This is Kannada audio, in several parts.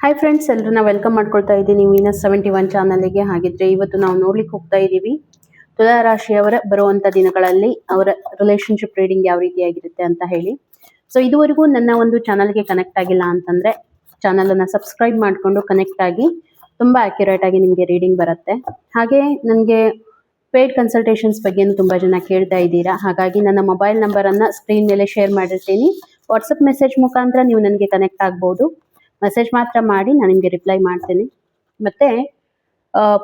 ಹಾಯ್ ಫ್ರೆಂಡ್ಸ್, ಎಲ್ಲರನ್ನ ವೆಲ್ಕಮ್ ಮಾಡ್ಕೊಳ್ತಾ ಇದ್ದೀನಿ ವೀನಸ್ 71 ಚಾನಲ್ಗೆ. ಹಾಗಿದ್ರೆ ಇವತ್ತು ನಾವು ನೋಡ್ಲಿಕ್ಕೆ ಹೋಗ್ತಾ ಇದ್ದೀವಿ ತುಲಾ ರಾಶಿಯವರ ಬರುವಂತ ದಿನಗಳಲ್ಲಿ ಅವರ ರಿಲೇಶನ್ಶಿಪ್ ರೀಡಿಂಗ್ ಯಾವ ರೀತಿಯಾಗಿರುತ್ತೆ ಅಂತ ಹೇಳಿ. ಸೊ ಇದುವರೆಗೂ ನನ್ನ ಒಂದು ಚಾನಲ್ಗೆ ಕನೆಕ್ಟ್ ಆಗಿಲ್ಲ ಅಂತಂದ್ರೆ ಚಾನಲ್ ಅನ್ನ ಸಬ್ಸ್ಕ್ರೈಬ್ ಮಾಡಿಕೊಂಡು ಕನೆಕ್ಟ್ ಆಗಿ ತುಂಬಾ ಅಕ್ಯುರೇಟ್ ಆಗಿ ನಿಮಗೆ ರೀಡಿಂಗ್ ಬರುತ್ತೆ. ಹಾಗೆ ನನಗೆ ಪೇಯ್ಡ್ ಕನ್ಸಲ್ಟೇಷನ್ಸ್ ಬಗ್ಗೆ ತುಂಬಾ ಜನ ಕೇಳ್ತಾ ಇದ್ದೀರಾ. ಹಾಗಾಗಿ ನನ್ನ ಮೊಬೈಲ್ ನಂಬರ್ ಅನ್ನ ಸ್ಕ್ರೀನ್ ಮೇಲೆ ಶೇರ್ ಮಾಡಿರ್ತೀನಿ. ವಾಟ್ಸಪ್ ಮೆಸೇಜ್ ಮುಖಾಂತರ ನೀವು ನನಗೆ ಕನೆಕ್ಟ್ ಆಗ್ಬೋದು. ಮೆಸೇಜ್ ಮಾತ್ರ ಮಾಡಿ, ನಾನು ನಿಮಗೆ ರಿಪ್ಲೈ ಮಾಡ್ತೀನಿ. ಮತ್ತೆ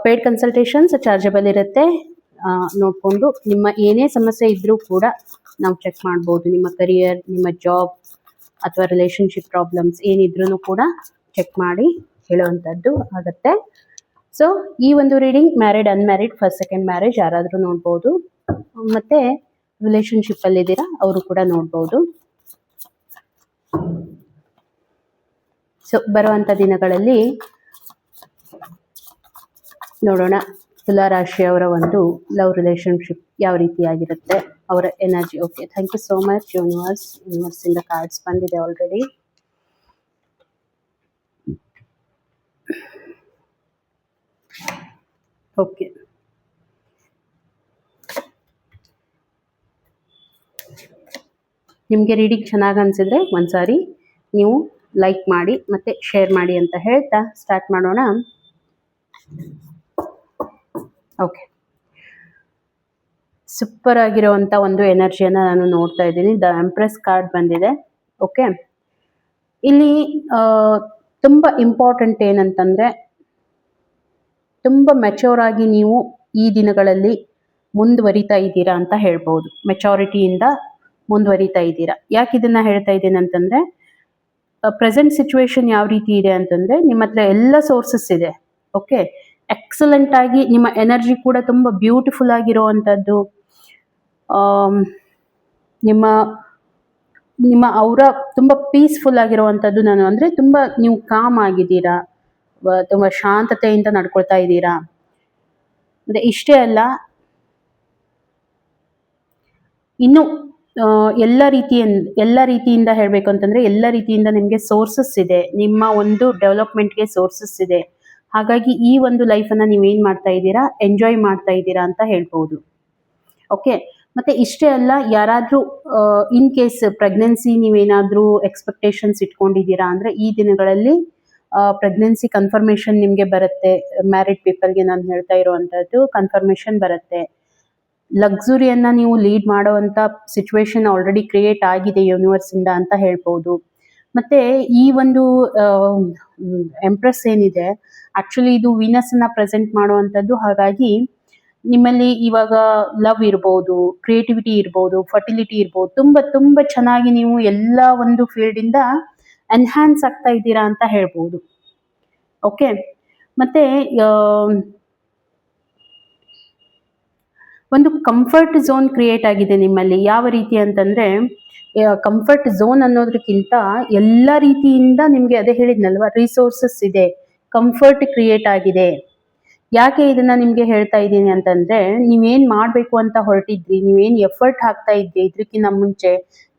ಪೇಯ್ಡ್ ಕನ್ಸಲ್ಟೇಷನ್ಸ್ ಚಾರ್ಜಬಲ್ ಇರುತ್ತೆ. ನೋಡಿಕೊಂಡು ನಿಮ್ಮ ಏನೇ ಸಮಸ್ಯೆ ಇದ್ರೂ ಕೂಡ ನಾವು ಚೆಕ್ ಮಾಡ್ಬೋದು. ನಿಮ್ಮ ಕರಿಯರ್, ನಿಮ್ಮ ಜಾಬ್ ಅಥವಾ ರಿಲೇಶನ್ಶಿಪ್ ಪ್ರಾಬ್ಲಮ್ಸ್ ಏನಿದ್ರೂ ಕೂಡ ಚೆಕ್ ಮಾಡಿ ಹೇಳುವಂಥದ್ದು ಆಗುತ್ತೆ. ಸೊ ಈ ಒಂದು reading married, unmarried, first second marriage ಯಾರಾದರೂ ನೋಡ್ಬೋದು. ಮತ್ತೆ ರಿಲೇಶನ್ಶಿಪ್ ಅಲ್ಲಿದ್ದೀರಾ ಅವರು ಕೂಡ ನೋಡ್ಬೋದು. ಸೊ ಬರುವಂಥ ದಿನಗಳಲ್ಲಿ ನೋಡೋಣ ತುಲಾ ರಾಶಿಯವರ ಒಂದು ಲವ್ ರಿಲೇಶನ್ಶಿಪ್ ಯಾವ ರೀತಿಯಾಗಿರುತ್ತೆ, ಅವರ energy. Okay, thank you so much universe ಇಂದ ಕಾರ್ಡ್ಸ್ ಬಂದಿದೆ ಆಲ್ರೆಡಿ. ಓಕೆ, ನಿಮಗೆ ರೀಡಿಂಗ್ ಚೆನ್ನಾಗಿ ಅನಿಸಿದ್ರೆ ಒಂದ್ಸಾರಿ ನೀವು ಲೈಕ್ ಮಾಡಿ ಮತ್ತೆ ಶೇರ್ ಮಾಡಿ ಅಂತ ಹೇಳ್ತಾ ಸ್ಟಾರ್ಟ್ ಮಾಡೋಣ. ಓಕೆ, ಸೂಪರ್ ಆಗಿರುವಂಥ ಒಂದು ಎನರ್ಜಿಯನ್ನು ನಾನು ನೋಡ್ತಾ ಇದ್ದೀನಿ. ದ ಎಂಪ್ರೆಸ್ ಕಾರ್ಡ್ ಬಂದಿದೆ. ಓಕೆ, ಇಲ್ಲಿ ತುಂಬ ಇಂಪಾರ್ಟೆಂಟ್ ಏನಂತಂದರೆ, ತುಂಬ ಮೆಚೂರ್ ಆಗಿ ನೀವು ಈ ದಿನಗಳಲ್ಲಿ ಮುಂದುವರಿತಾ ಇದ್ದೀರಾ ಅಂತ ಹೇಳ್ಬೋದು. ಮೆಚೂರಿಟಿಯಿಂದ ಮುಂದುವರಿತಾ ಇದ್ದೀರಾ. ಯಾಕೆ ಇದನ್ನ ಹೇಳ್ತಾ ಇದ್ದೀನಿ ಅಂತಂದರೆ, ಪ್ರೆಸೆಂಟ್ ಸಿಚುವೇಶನ್ ಯಾವ ರೀತಿ ಇದೆ ಅಂತಂದರೆ, ನಿಮ್ಮ ಹತ್ರ ಎಲ್ಲ ಸೋರ್ಸಸ್ ಇದೆ. ಓಕೆ, ಎಕ್ಸಲೆಂಟ್ ಆಗಿ ನಿಮ್ಮ ಎನರ್ಜಿ ಕೂಡ ತುಂಬ ಬ್ಯೂಟಿಫುಲ್ ಆಗಿರುವಂಥದ್ದು. ನಿಮ್ಮ ನಿಮ್ಮ ಅವರ ತುಂಬ ಪೀಸ್ಫುಲ್ ಆಗಿರುವಂಥದ್ದು. ನಾನು ಅಂದರೆ ತುಂಬ ನೀವು ಕಾಮ್ ಆಗಿದ್ದೀರಾ, ತುಂಬ ಶಾಂತತೆಯಿಂದ ನಡ್ಕೊಳ್ತಾ ಇದ್ದೀರಾ. ಅಂದರೆ ಇಷ್ಟೇ ಅಲ್ಲ, ಇನ್ನು ಎಲ್ಲ ರೀತಿಯಿಂದ ಹೇಳಬೇಕು ಅಂತಂದರೆ ಎಲ್ಲ ರೀತಿಯಿಂದ ನಿಮಗೆ ಸೋರ್ಸಸ್ ಇದೆ. ನಿಮ್ಮ ಒಂದು ಡೆವಲಪ್ಮೆಂಟ್ಗೆ ಸೋರ್ಸಸ್ ಇದೆ. ಹಾಗಾಗಿ ಈ ಒಂದು ಲೈಫನ್ನು ನೀವೇನು ಮಾಡ್ತಾ ಇದ್ದೀರಾ, ಎಂಜಾಯ್ ಮಾಡ್ತಾ ಇದ್ದೀರಾ ಅಂತ ಹೇಳ್ಬೋದು. ಓಕೆ, ಮತ್ತೆ ಇಷ್ಟೇ ಅಲ್ಲ, ಯಾರಾದರೂ ಇನ್ ಕೇಸ್ ಪ್ರೆಗ್ನೆನ್ಸಿ ನೀವೇನಾದರೂ ಎಕ್ಸ್ಪೆಕ್ಟೇಷನ್ಸ್ ಇಟ್ಕೊಂಡಿದ್ದೀರಾ ಅಂದರೆ ಈ ದಿನಗಳಲ್ಲಿ ಪ್ರೆಗ್ನೆನ್ಸಿ ಕನ್ಫರ್ಮೇಷನ್ ನಿಮಗೆ ಬರುತ್ತೆ. ಮ್ಯಾರಿಡ್ ಪೀಪಲ್ಗೆ ನಾನು ಹೇಳ್ತಾ ಇರುವಂಥದ್ದು ಕನ್ಫರ್ಮೇಷನ್ ಬರುತ್ತೆ. ಲಕ್ಸುರಿಯನ್ನು ನೀವು ಲೀಡ್ ಮಾಡುವಂಥ ಸಿಚುವೇಶನ್ ಆಲ್ರೆಡಿ ಕ್ರಿಯೇಟ್ ಆಗಿದೆ ಯೂನಿವರ್ಸಿಂದ ಅಂತ ಹೇಳ್ಬೋದು. ಮತ್ತು ಈ ಒಂದು ಎಂಪ್ರೆಸ್ ಏನಿದೆ, ಆ್ಯಕ್ಚುಲಿ ಇದು ವೀನಸನ್ನು ಪ್ರೆಸೆಂಟ್ ಮಾಡುವಂಥದ್ದು. ಹಾಗಾಗಿ ನಿಮ್ಮಲ್ಲಿ ಇವಾಗ ಲವ್ ಇರ್ಬೋದು, ಕ್ರಿಯೇಟಿವಿಟಿ ಇರ್ಬೋದು, ಫರ್ಟಿಲಿಟಿ ಇರ್ಬೋದು, ತುಂಬ ತುಂಬ ಚೆನ್ನಾಗಿ ನೀವು ಎಲ್ಲ ಒಂದು ಫೀಲ್ಡಿಂದ ಎನ್ಹ್ಯಾನ್ಸ್ ಆಗ್ತಾ ಇದ್ದೀರಾ ಅಂತ ಹೇಳ್ಬೋದು. ಓಕೆ, ಮತ್ತು ಒಂದು ಕಂಫರ್ಟ್ ಝೋನ್ ಕ್ರಿಯೇಟ್ ಆಗಿದೆ ನಿಮ್ಮಲ್ಲಿ. ಯಾವ ರೀತಿ ಅಂತಂದರೆ, ಕಂಫರ್ಟ್ ಝೋನ್ ಅನ್ನೋದಕ್ಕಿಂತ ಎಲ್ಲ ರೀತಿಯಿಂದ ನಿಮಗೆ, ಅದೇ ಹೇಳಿದ್ನಲ್ವ, ರಿಸೋರ್ಸಸ್ ಇದೆ, ಕಂಫರ್ಟ್ ಕ್ರಿಯೇಟ್ ಆಗಿದೆ. ಯಾಕೆ ಇದನ್ನ ನಿಮಗೆ ಹೇಳ್ತಾ ಇದ್ದೀನಿ ಅಂತಂದರೆ, ನೀವೇನು ಮಾಡಬೇಕು ಅಂತ ಹೊರಟಿದ್ರಿ, ನೀವೇನು ಎಫರ್ಟ್ ಹಾಕ್ತಾ ಇದ್ರಿ ಇದಕ್ಕಿಂತ ಮುಂಚೆ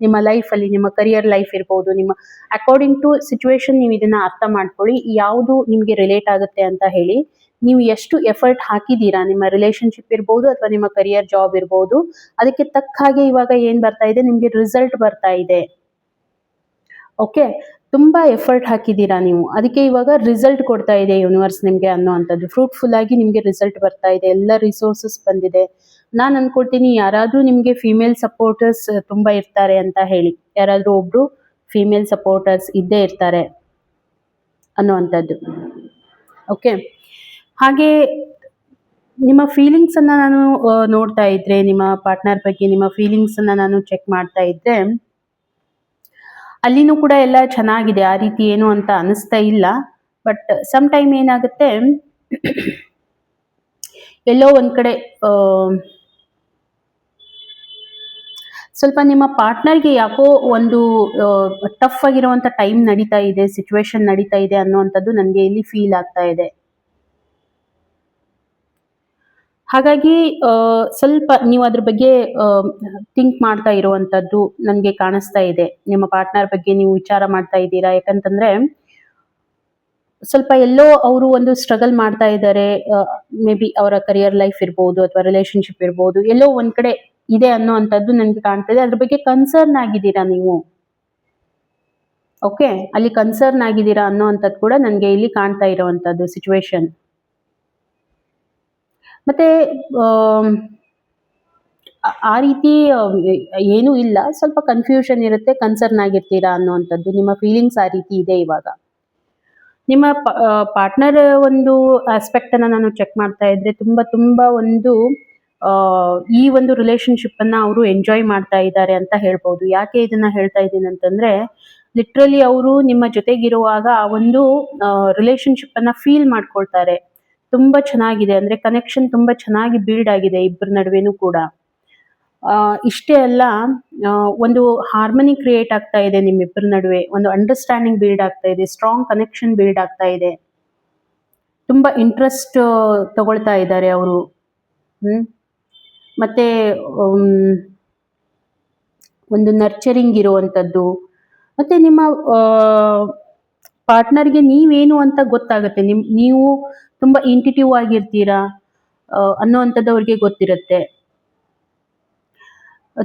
ನಿಮ್ಮ ಲೈಫಲ್ಲಿ, ನಿಮ್ಮ ಕರಿಯರ್ ಲೈಫ್ ಇರ್ಬೋದು, ನಿಮ್ಮ ಅಕಾರ್ಡಿಂಗ್ ಟು ಸಿಚುವೇಶನ್ ನೀವು ಇದನ್ನು ಅರ್ಥ ಮಾಡ್ಕೊಳ್ಳಿ, ಯಾವುದು ನಿಮಗೆ ರಿಲೇಟ್ ಆಗುತ್ತೆ ಅಂತ ಹೇಳಿ. ನೀವು ಎಷ್ಟು ಎಫರ್ಟ್ ಹಾಕಿದ್ದೀರಾ, ನಿಮ್ಮ ರಿಲೇಶನ್ಶಿಪ್ ಇರ್ಬೋದು ಅಥವಾ ನಿಮ್ಮ ಕರಿಯರ್ ಜಾಬ್ ಇರ್ಬೋದು, ಅದಕ್ಕೆ ತಕ್ಕ ಹಾಗೆ ಇವಾಗ ಏನು ಬರ್ತಾ ಇದೆ, ನಿಮಗೆ ರಿಸಲ್ಟ್ ಬರ್ತಾ ಇದೆ. ಓಕೆ, ತುಂಬ ಎಫರ್ಟ್ ಹಾಕಿದ್ದೀರಾ ನೀವು, ಅದಕ್ಕೆ ಇವಾಗ ರಿಸಲ್ಟ್ ಕೊಡ್ತಾ ಇದೆ ಯೂನಿವರ್ಸ್ ನಿಮಗೆ ಅನ್ನೋವಂಥದ್ದು. ಫ್ರೂಟ್ಫುಲ್ ಆಗಿ ನಿಮಗೆ ರಿಸಲ್ಟ್ ಬರ್ತಾ ಇದೆ, ಎಲ್ಲ ರಿಸೋರ್ಸಸ್ ಬಂದಿದೆ. ನಾನು ಅಂದ್ಕೊಳ್ತೀನಿ ಯಾರಾದರೂ ನಿಮಗೆ ಫೀಮೇಲ್ ಸಪೋರ್ಟರ್ಸ್ ತುಂಬ ಇರ್ತಾರೆ ಅಂತ ಹೇಳಿ, ಯಾರಾದರೂ ಒಬ್ಬರು ಫೀಮೇಲ್ ಸಪೋರ್ಟರ್ಸ್ ಇದ್ದೇ ಇರ್ತಾರೆ ಅನ್ನುವಂಥದ್ದು. ಓಕೆ, ಹಾಗೆ ನಿಮ್ಮ ಫೀಲಿಂಗ್ಸನ್ನು ನಾನು ನೋಡ್ತಾ ಇದ್ದರೆ, ನಿಮ್ಮ ಪಾರ್ಟ್ನರ್ ಬಗ್ಗೆ ನಿಮ್ಮ ಫೀಲಿಂಗ್ಸನ್ನು ನಾನು ಚೆಕ್ ಮಾಡ್ತಾ ಇದ್ದರೆ, ಅಲ್ಲಿನೂ ಕೂಡ ಎಲ್ಲ ಚೆನ್ನಾಗಿದೆ, ಆ ರೀತಿ ಏನು ಅಂತ ಅನಿಸ್ತಾ ಇಲ್ಲ. ಬಟ್ ಸಮ್ ಟೈಮ್ ಏನಾಗುತ್ತೆ, ಎಲ್ಲೋ ಒಂದು ಕಡೆ ಸ್ವಲ್ಪ ನಿಮ್ಮ ಪಾರ್ಟ್ನರ್ಗೆ ಯಾಕೋ ಒಂದು ಟಫ್ ಆಗಿರುವಂಥ ಟೈಮ್ ನಡೀತಾ ಇದೆ, ಸಿಚುವೇಶನ್ ನಡೀತಾ ಇದೆ ಅನ್ನೋವಂಥದ್ದು ನನಗೆ ಇಲ್ಲಿ ಫೀಲ್ ಆಗ್ತಾ ಇದೆ. ಹಾಗಾಗಿ ಸ್ವಲ್ಪ ನೀವು ಅದ್ರ ಬಗ್ಗೆ ಥಿಂಕ್ ಮಾಡ್ತಾ ಇರುವಂಥದ್ದು ನನಗೆ ಕಾಣಿಸ್ತಾ ಇದೆ. ನಿಮ್ಮ ಪಾರ್ಟ್ನರ್ ಬಗ್ಗೆ ನೀವು ವಿಚಾರ ಮಾಡ್ತಾ ಇದ್ದೀರಾ. ಯಾಕಂತಂದರೆ ಸ್ವಲ್ಪ ಎಲ್ಲೋ ಅವರು ಒಂದು ಸ್ಟ್ರಗಲ್ ಮಾಡ್ತಾ ಇದ್ದಾರೆ. ಮೇ ಬಿ ಅವರ ಕರಿಯರ್ ಲೈಫ್ ಇರ್ಬೋದು ಅಥವಾ ರಿಲೇಶನ್ಶಿಪ್ ಇರ್ಬೋದು, ಎಲ್ಲೋ ಒಂದ್ ಕಡೆ ಇದೆ ಅನ್ನೋ ಅಂತದ್ದು ನನ್ಗೆ ಕಾಣ್ತಾ ಇದೆ. ಅದ್ರ ಬಗ್ಗೆ ಕನ್ಸರ್ನ್ ಆಗಿದ್ದೀರಾ ನೀವು. ಓಕೆ, ಅಲ್ಲಿ ಕನ್ಸರ್ನ್ ಆಗಿದ್ದೀರಾ ಅನ್ನೋ ಅಂತದ್ದು ಕೂಡ ನನ್ಗೆ ಇಲ್ಲಿ ಕಾಣ್ತಾ ಇರೋವಂಥದ್ದು ಸಿಚುವೇಶನ್. ಮತ್ತೆ ಆ ರೀತಿ ಏನೂ ಇಲ್ಲ, ಸ್ವಲ್ಪ ಕನ್ಫ್ಯೂಷನ್ ಇರುತ್ತೆ, ಕನ್ಸರ್ನ್ ಆಗಿರ್ತೀರಾ ಅನ್ನೋವಂಥದ್ದು ನಿಮ್ಮ ಫೀಲಿಂಗ್ಸ್ ಆ ರೀತಿ ಇದೆ ಇವಾಗ. ನಿಮ್ಮ ಪಾರ್ಟ್ನರ್ ಒಂದು ಆಸ್ಪೆಕ್ಟ್ ಅನ್ನ ನಾನು ಚೆಕ್ ಮಾಡ್ತಾ ಇದ್ರೆ ತುಂಬಾ ತುಂಬಾ ಒಂದು ಈ ಒಂದು ರಿಲೇಶನ್ಶಿಪ್ ಅನ್ನ ಅವರು ಎಂಜಾಯ್ ಮಾಡ್ತಾ ಇದ್ದಾರೆ ಅಂತ ಹೇಳ್ಬೋದು. ಯಾಕೆ ಇದನ್ನ ಹೇಳ್ತಾ ಇದ್ದೀನಿ ಅಂತಂದ್ರೆ, ಲಿಟ್ರಲಿ ಅವರು ನಿಮ್ಮ ಜೊತೆಗಿರುವಾಗ ಆ ಒಂದು ರಿಲೇಶನ್ಶಿಪ್ ಅನ್ನ ಫೀಲ್ ಮಾಡ್ಕೊಳ್ತಾರೆ. ತುಂಬಾ ಚೆನ್ನಾಗಿದೆ, ಅಂದ್ರೆ ಕನೆಕ್ಷನ್ ತುಂಬಾ ಚೆನ್ನಾಗಿ ಬಿಲ್ಡ್ ಆಗಿದೆ ಇಬ್ಬರ ನಡುವೆನೂ ಕೂಡ. ಇಷ್ಟೇ ಅಲ್ಲ, ಒಂದು ಹಾರ್ಮನಿ ಕ್ರಿಯೇಟ್ ಆಗ್ತಾ ಇದೆ ನಿಮ್ಮಿಬ್ಬರ ನಡುವೆ, ಒಂದು ಅಂಡರ್ಸ್ಟ್ಯಾಂಡಿಂಗ್ ಬಿಲ್ಡ್ ಆಗ್ತಾ ಇದೆ, ಸ್ಟ್ರಾಂಗ್ ಕನೆಕ್ಷನ್ ಬಿಲ್ಡ್ ಆಗ್ತಾ ಇದೆ. ತುಂಬಾ ಇಂಟ್ರೆಸ್ಟ್ ತಗೊಳ್ತಾ ಇದ್ದಾರೆ ಅವರು. ಮತ್ತೆ ಒಂದು ನರ್ಚರಿಂಗ್ ಇರುವಂತದ್ದು, ಮತ್ತೆ ನಿಮ್ಮ ಪಾರ್ಟ್ನರ್ಗೆ ನೀವೇನು ಅಂತ ಗೊತ್ತಾಗುತ್ತೆ. ನೀವು ತುಂಬಾ ಇಂಟಿಟಿವ್ ಆಗಿರ್ತೀರಾ ಅನ್ನೋವಂಥದ್ದು ಅವ್ರಿಗೆ ಗೊತ್ತಿರುತ್ತೆ.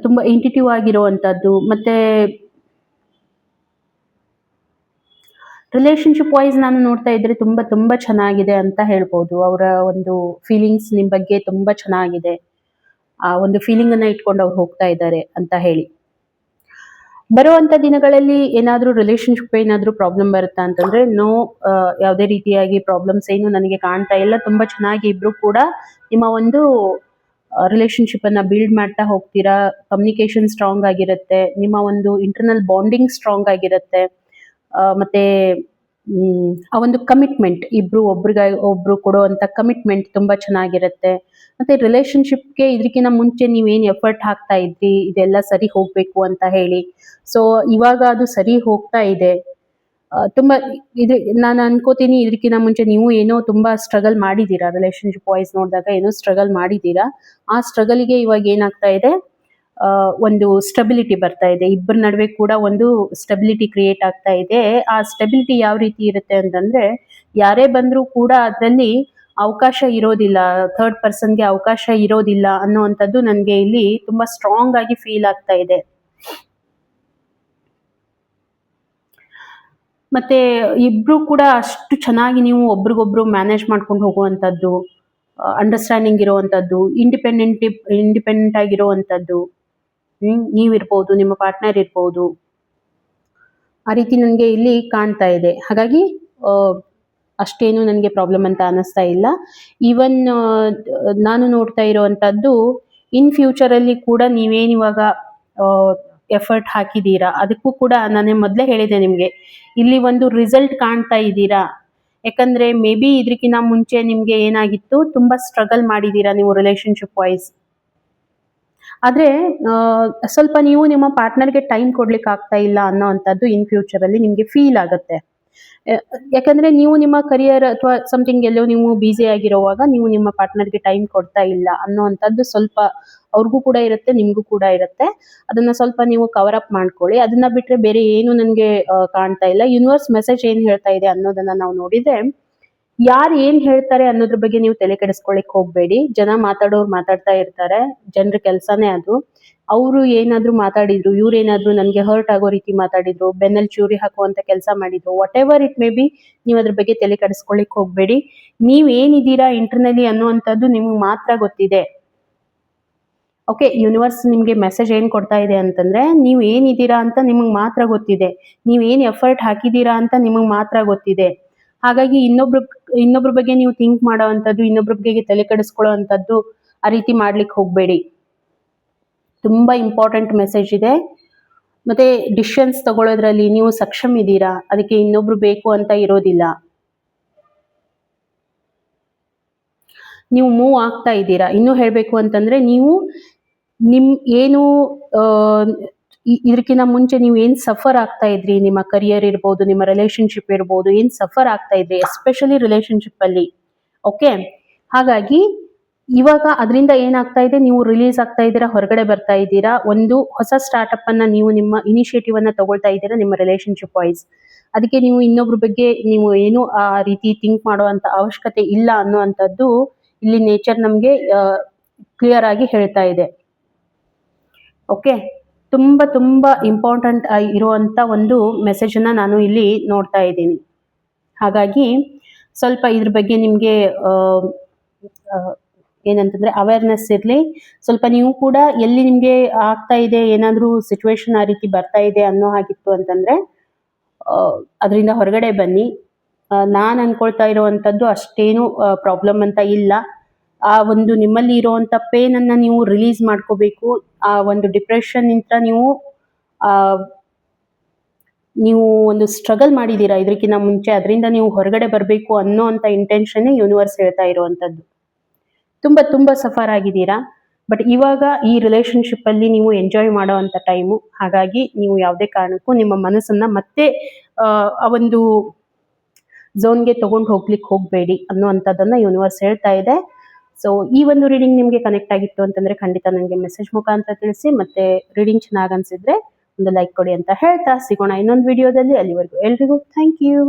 ತುಂಬಾ ಇಂಟಿಟಿವ್ ಆಗಿರುವಂತದ್ದು, ಮತ್ತೆ ರಿಲೇಶನ್ಶಿಪ್ ವೈಸ್ ನಾನು ನೋಡ್ತಾ ಇದ್ರೆ ತುಂಬಾ ತುಂಬಾ ಚೆನ್ನಾಗಿದೆ ಅಂತ ಹೇಳ್ಬೋದು. ಅವರ ಒಂದು ಫೀಲಿಂಗ್ಸ್ ನಿಮ್ ಬಗ್ಗೆ ತುಂಬಾ ಚೆನ್ನಾಗಿದೆ, ಆ ಒಂದು ಫೀಲಿಂಗ್ ಅನ್ನ ಇಟ್ಕೊಂಡು ಅವ್ರು ಹೋಗ್ತಾ ಇದ್ದಾರೆ ಅಂತ ಹೇಳಿ. ಬರುವಂತ ದಿನಗಳಲ್ಲಿ ಏನಾದ್ರೂ ರಿಲೇಶನ್ಶಿಪ್ ಏನಾದ್ರೂ ಪ್ರಾಬ್ಲಮ್ ಬರುತ್ತಾ ಅಂತಂದ್ರೆ, ನೋ, ಯಾವುದೇ ರೀತಿಯಾಗಿ ಪ್ರಾಬ್ಲಮ್ಸ್ ಏನು ನನಗೆ ಕಾಣ್ತಾ ಇಲ್ಲ. ತುಂಬಾ ಚೆನ್ನಾಗಿ ಇಬ್ರು ಕೂಡ ನಿಮ್ಮ ಒಂದು ರಿಲೇಶನ್ಶಿಪ್ ಅನ್ನ ಬಿಲ್ಡ್ ಮಾಡ್ತಾ ಹೋಗ್ತೀರಾ. ಕಮ್ಯುನಿಕೇಶನ್ ಸ್ಟ್ರಾಂಗ್ ಆಗಿರುತ್ತೆ, ನಿಮ್ಮ ಒಂದು ಇಂಟರ್ನಲ್ ಬಾಂಡಿಂಗ್ ಸ್ಟ್ರಾಂಗ್ ಆಗಿರುತ್ತೆ. ಮತ್ತೆ ಆ ಒಂದು ಕಮಿಟ್ಮೆಂಟ್, ಇಬ್ರು ಒಬ್ರು ಕೊಡುವಂತ ಕಮಿಟ್ಮೆಂಟ್ ತುಂಬಾ ಚೆನ್ನಾಗಿರುತ್ತೆ. ಮತ್ತೆ ರಿಲೇಶನ್ಶಿಪ್ಗೆ ಇದಕ್ಕಿಂತ ಮುಂಚೆ ನೀವೇನು ಎಫರ್ಟ್ ಹಾಕ್ತಾ ಇದ್ರಿ ಇದೆಲ್ಲ ಸರಿ ಹೋಗ್ಬೇಕು ಅಂತ ಹೇಳಿ, ಸೊ ಇವಾಗ ಅದು ಸರಿ ಹೋಗ್ತಾ ಇದೆ. ತುಂಬಾ ನಾನು ಅನ್ಕೋತೀನಿ ಇದಕ್ಕಿಂತ ಮುಂಚೆ ನೀವು ಏನೋ ತುಂಬಾ ಸ್ಟ್ರಗಲ್ ಮಾಡಿದೀರಾ, ರಿಲೇಶನ್ಶಿಪ್ ವೈಸ್ ನೋಡಿದಾಗ ಏನೋ ಸ್ಟ್ರಗಲ್ ಮಾಡಿದೀರಾ. ಆ ಸ್ಟ್ರಗಲ್ಗೆ ಇವಾಗ ಏನಾಗ್ತಾ ಇದೆ, ಒಂದು ಸ್ಟೆಬಿಲಿಟಿ ಬರ್ತಾ ಇದೆ. ಇಬ್ಬರ ನಡುವೆ ಕೂಡ ಒಂದು ಸ್ಟೆಬಿಲಿಟಿ ಕ್ರಿಯೇಟ್ ಆಗ್ತಾ ಇದೆ. ಆ ಸ್ಟೆಬಿಲಿಟಿ ಯಾವ ರೀತಿ ಇರುತ್ತೆ ಅಂತಂದ್ರೆ, ಯಾರೇ ಬಂದ್ರೂ ಕೂಡ ಅದರಲ್ಲಿ ಅವಕಾಶ ಇರೋದಿಲ್ಲ, ಥರ್ಡ್ ಪರ್ಸನ್ಗೆ ಅವಕಾಶ ಇರೋದಿಲ್ಲ ಅನ್ನೋವಂಥದ್ದು ನನಗೆ ಇಲ್ಲಿ ತುಂಬಾ ಸ್ಟ್ರಾಂಗ್ ಆಗಿ ಫೀಲ್ ಆಗ್ತಾ ಇದೆ. ಮತ್ತೆ ಇಬ್ರು ಕೂಡ ಅಷ್ಟು ಚೆನ್ನಾಗಿ ನೀವು ಒಬ್ರಿಗೊಬ್ರು ಮ್ಯಾನೇಜ್ ಮಾಡ್ಕೊಂಡು ಹೋಗುವಂಥದ್ದು, ಅಂಡರ್ಸ್ಟ್ಯಾಂಡಿಂಗ್ ಇರುವಂಥದ್ದು, ಇಂಡಿಪೆಂಡೆಂಟ್ ಆಗಿರುವಂಥದ್ದು, ನೀವಿರ್ಬೋದು, ನಿಮ್ಮ ಪಾರ್ಟ್ನರ್ ಇರ್ಬೋದು, ಆ ರೀತಿ ನನಗೆ ಇಲ್ಲಿ ಕಾಣ್ತಾ ಇದೆ. ಹಾಗಾಗಿ ಅಷ್ಟೇನು ನನಗೆ ಪ್ರಾಬ್ಲಮ್ ಅಂತ ಅನ್ನಿಸ್ತಾ ಇಲ್ಲ. ಈವನ್ ನಾನು ನೋಡ್ತಾ ಇರುವಂತದ್ದು, ಇನ್ ಫ್ಯೂಚರಲ್ಲಿ ಕೂಡ ನೀವೇನಿವಾಗ ಎಫರ್ಟ್ ಹಾಕಿದ್ದೀರಾ ಅದಕ್ಕೂ ಕೂಡ ನಾನು ಮೊದಲೇ ಹೇಳಿದೆ ನಿಮಗೆ, ಇಲ್ಲಿ ಒಂದು ರಿಸಲ್ಟ್ ಕಾಣ್ತಾ ಇದ್ದೀರಾ. ಯಾಕಂದ್ರೆ ಮೇ ಬಿ ಇದಕ್ಕಿಂತ ಮುಂಚೆ ನಿಮ್ಗೆ ಏನಾಗಿತ್ತು, ತುಂಬಾ ಸ್ಟ್ರಗಲ್ ಮಾಡಿದೀರಾ ನೀವು ರಿಲೇಶನ್ಶಿಪ್ ವೈಸ್. ಆದ್ರೆ ಸ್ವಲ್ಪ ನೀವು ನಿಮ್ಮ ಪಾರ್ಟ್ನರ್ಗೆ ಟೈಮ್ ಕೊಡ್ಲಿಕ್ಕೆ ಆಗ್ತಾ ಇಲ್ಲ ಅನ್ನೋ ಅಂತದ್ದು ಇನ್ ಫ್ಯೂಚರ್ ಅಲ್ಲಿ ನಿಮ್ಗೆ ಫೀಲ್ ಆಗುತ್ತೆ. ಯಾಕಂದ್ರೆ ನೀವು ನಿಮ್ಮ ಕರಿಯರ್ ಅಥವಾ ಸಮಥಿಂಗ್ ಎಲ್ಲೋ ನೀವು ಬ್ಯುಸಿ ಆಗಿರೋವಾಗ ನೀವು ನಿಮ್ಮ ಪಾರ್ಟ್ನರ್ಗೆ ಟೈಮ್ ಕೊಡ್ತಾ ಇಲ್ಲ ಅನ್ನೋ ಅಂತದ್ದು ಸ್ವಲ್ಪ ಅವ್ರಿಗೂ ಕೂಡ ಇರುತ್ತೆ, ನಿಮ್ಗೂ ಕೂಡ ಇರುತ್ತೆ. ಅದನ್ನ ಸ್ವಲ್ಪ ನೀವು ಕವರ್ ಅಪ್ ಮಾಡ್ಕೊಳ್ಳಿ. ಅದನ್ನ ಬಿಟ್ರೆ ಬೇರೆ ಏನು ನನಗೆ ಕಾಣ್ತಾ ಇಲ್ಲ. ಯೂನಿವರ್ಸ್ ಮೆಸೇಜ್ ಏನ್ ಹೇಳ್ತಾ ಇದೆ ಅನ್ನೋದನ್ನ ನಾವು ನೋಡಿದ್ರೆ, ಯಾರು ಏನ್ ಹೇಳ್ತಾರೆ ಅನ್ನೋದ್ರ ಬಗ್ಗೆ ನೀವು ತಲೆ ಕೆಡಿಸ್ಕೊಳಿಕ್ ಹೋಗ್ಬೇಡಿ. ಜನ ಮಾತಾಡೋರು ಮಾತಾಡ್ತಾ ಇರ್ತಾರೆ, ಜನರ ಕೆಲ್ಸಾನೇ ಅದು. ಅವರು ಏನಾದ್ರೂ ಮಾತಾಡಿದ್ರು, ಇವ್ರೇನಾದ್ರೂ ನನ್ಗೆ ಹರ್ಟ್ ಆಗೋ ರೀತಿ ಮಾತಾಡಿದ್ರು, ಬೆನ್ನಲ್ಲಿ ಚೂರಿ ಹಾಕುವಂತ ಕೆಲಸ ಮಾಡಿದ್ರು, what ever it may be, ನೀವು ಅದ್ರ ಬಗ್ಗೆ ತಲೆ ಕೆಡಿಸ್ಕೊಳಿಕ್ ಹೋಗ್ಬೇಡಿ. ನೀವ್ ಏನಿದ್ದೀರಾ ಇಂಟರ್ನಲಿ ಅನ್ನುವಂಥದ್ದು ನಿಮ್ಗೆ ಮಾತ್ರ ಗೊತ್ತಿದೆ. ಓಕೆ, ಯೂನಿವರ್ಸ್ ನಿಮ್ಗೆ ಮೆಸೇಜ್ ಏನ್ ಕೊಡ್ತಾ ಇದೆ ಅಂತಂದ್ರೆ, ನೀವ್ ಏನಿದ್ದೀರಾ ಅಂತ ನಿಮಗ್ ಮಾತ್ರ ಗೊತ್ತಿದೆ, ನೀವ್ ಏನ್ ಎಫರ್ಟ್ ಹಾಕಿದೀರಾ ಅಂತ ನಿಮಗ್ ಮಾತ್ರ ಗೊತ್ತಿದೆ. ಹಾಗಾಗಿ ಇನ್ನೊಬ್ರ ಬಗ್ಗೆ ನೀವು ಥಿಂಕ್ ಮಾಡೋವಂಥದ್ದು, ಇನ್ನೊಬ್ರ ಬಗ್ಗೆ ತಲೆ ಕೆಡಿಸ್ಕೊಳ್ಳೋ ಆ ರೀತಿ ಮಾಡ್ಲಿಕ್ಕೆ ಹೋಗ್ಬೇಡಿ. ತುಂಬಾ ಇಂಪಾರ್ಟೆಂಟ್ ಮೆಸೇಜ್ ಇದೆ. ಮತ್ತೆ ಡಿಸಿಷನ್ಸ್ ತಗೊಳ್ಳೋದ್ರಲ್ಲಿ ನೀವು ಸಕ್ಷಮ್ ಇದ್ದೀರಾ, ಅದಕ್ಕೆ ಇನ್ನೊಬ್ರು ಬೇಕು ಅಂತ ಇರೋದಿಲ್ಲ. ನೀವು ಮೂವ್ ಆಗ್ತಾ ಇದ್ದೀರಾ. ಇನ್ನೂ ಹೇಳ್ಬೇಕು ಅಂತಂದ್ರೆ, ನೀವು ಏನು ಇದಕ್ಕಿಂತ ಮುಂಚೆ ನೀವು ಏನ್ ಸಫರ್ ಆಗ್ತಾ ಇದ್ರಿ, ನಿಮ್ಮ ಕರಿಯರ್ ಇರ್ಬೋದು, ನಿಮ್ಮ ರಿಲೇಶನ್ಶಿಪ್ ಇರ್ಬೋದು, ಏನ್ ಸಫರ್ ಆಗ್ತಾ ಇದ್ರಿ ಎಸ್ಪೆಷಲಿ ರಿಲೇಶನ್ಶಿಪ್ ಅಲ್ಲಿ. ಓಕೆ, ಹಾಗಾಗಿ ಇವಾಗ ಅದರಿಂದ ಏನಾಗ್ತಾ ಇದೆ, ನೀವು ರಿಲೀಸ್ ಆಗ್ತಾ ಇದ್ದೀರಾ, ಹೊರಗಡೆ ಬರ್ತಾ ಇದ್ದೀರಾ. ಒಂದು ಹೊಸ ಸ್ಟಾರ್ಟ್ಅಪ್ ಅನ್ನ ನೀವು ನಿಮ್ಮ ಇನಿಷಿಯೇಟಿವ್ ಅನ್ನ ತಗೊಳ್ತಾ ಇದ್ದೀರಾ ನಿಮ್ಮ ರಿಲೇಶನ್ಶಿಪ್ ವೈಸ್. ಅದಕ್ಕೆ ನೀವು ಇನ್ನೊಬ್ರ ಬಗ್ಗೆ ನೀವು ಏನು ಆ ರೀತಿ ಥಿಂಕ್ ಮಾಡುವಂತ ಅವಶ್ಯಕತೆ ಇಲ್ಲ ಅನ್ನುವಂಥದ್ದು ಇಲ್ಲಿ ನೇಚರ್ ನಮಗೆ ಕ್ಲಿಯರ್ ಆಗಿ ಹೇಳ್ತಾ ಇದೆ. ಓಕೆ, ತುಂಬಾ ತುಂಬಾ ಇಂಪಾರ್ಟೆಂಟ್ ಇರುವಂತ ಒಂದು ಮೆಸೇಜ್ ಅನ್ನ ನಾನು ಇಲ್ಲಿ ನೋಡ್ತಾ ಇದ್ದೀನಿ. ಹಾಗಾಗಿ ಸ್ವಲ್ಪ ಇದ್ರ ಬಗ್ಗೆ ನಿಮಗೆ ಏನಂತಂದ್ರೆ ಅವೇರ್ನೆಸ್ ಇರಲಿ. ಸ್ವಲ್ಪ ನೀವು ಕೂಡ ಎಲ್ಲಿ ನಿಮಗೆ ಆಗ್ತಾ ಇದೆ, ಏನಾದರೂ ಸಿಚುವೇಶನ್ ಆ ರೀತಿ ಬರ್ತಾ ಇದೆ ಅನ್ನೋ ಹಾಗಿತ್ತು ಅಂತಂದ್ರೆ ಅದರಿಂದ ಹೊರಗಡೆ ಬನ್ನಿ. ನಾನು ಅನ್ಕೊಳ್ತಾ ಇರುವಂಥದ್ದು ಅಷ್ಟೇನು ಪ್ರಾಬ್ಲಮ್ ಅಂತ ಇಲ್ಲ. ಆ ಒಂದು ನಿಮ್ಮಲ್ಲಿ ಇರುವಂತ ಪೇನ್ ಅನ್ನ ನೀವು ರಿಲೀಸ್ ಮಾಡ್ಕೋಬೇಕು. ಆ ಒಂದು ಡಿಪ್ರೆಷನ್ ಇಂದ ನೀವು ಒಂದು ಸ್ಟ್ರಗಲ್ ಮಾಡಿದ್ದೀರಾ ಇದಕ್ಕಿಂತ ಮುಂಚೆ, ಅದರಿಂದ ನೀವು ಹೊರಗಡೆ ಬರಬೇಕು ಅನ್ನೋ ಅಂತ ಇಂಟೆನ್ಷನ್ ಯೂನಿವರ್ಸ್ ಹೇಳ್ತಾ ಇರುವಂಥದ್ದು. ತುಂಬಾ ತುಂಬಾ ಸಫರ್ ಆಗಿದ್ದೀರಾ, ಬಟ್ ಇವಾಗ ಈ ರಿಲೇಶನ್ಶಿಪ್ ಅಲ್ಲಿ ನೀವು ಎಂಜಾಯ್ ಮಾಡೋ ಅಂತ ಟೈಮು. ಹಾಗಾಗಿ ನೀವು ಯಾವುದೇ ಕಾರಣಕ್ಕೂ ನಿಮ್ಮ ಮನಸ್ಸನ್ನ ಮತ್ತೆ ಆ ಒಂದು ಝೋನ್ಗೆ ತಗೊಂಡು ಹೋಗ್ಲಿಕ್ಕೆ ಹೋಗಬೇಡಿ ಅನ್ನುವಂಥದ್ದನ್ನ ಯೂನಿವರ್ಸ್ ಹೇಳ್ತಾ ಇದೆ. ಸೊ ಈ ಒಂದು ರೀಡಿಂಗ್ ನಿಮಗೆ ಕನೆಕ್ಟ್ ಆಗಿತ್ತು ಅಂತಂದ್ರೆ ಖಂಡಿತ ನನಗೆ ಮೆಸೇಜ್ ಮುಖಾಂತರ ತಿಳಿಸಿ. ಮತ್ತೆ ರೀಡಿಂಗ್ ಚೆನ್ನಾಗಿ ಅನ್ಸಿದ್ರೆ ಒಂದು ಲೈಕ್ ಕೊಡಿ ಅಂತ ಹೇಳ್ತಾ ಸಿಗೋಣ ಇನ್ನೊಂದು ವಿಡಿಯೋದಲ್ಲಿ. ಅಲ್ಲಿವರೆಗೂ ಎಲ್ರಿಗೂ ಥ್ಯಾಂಕ್ ಯು.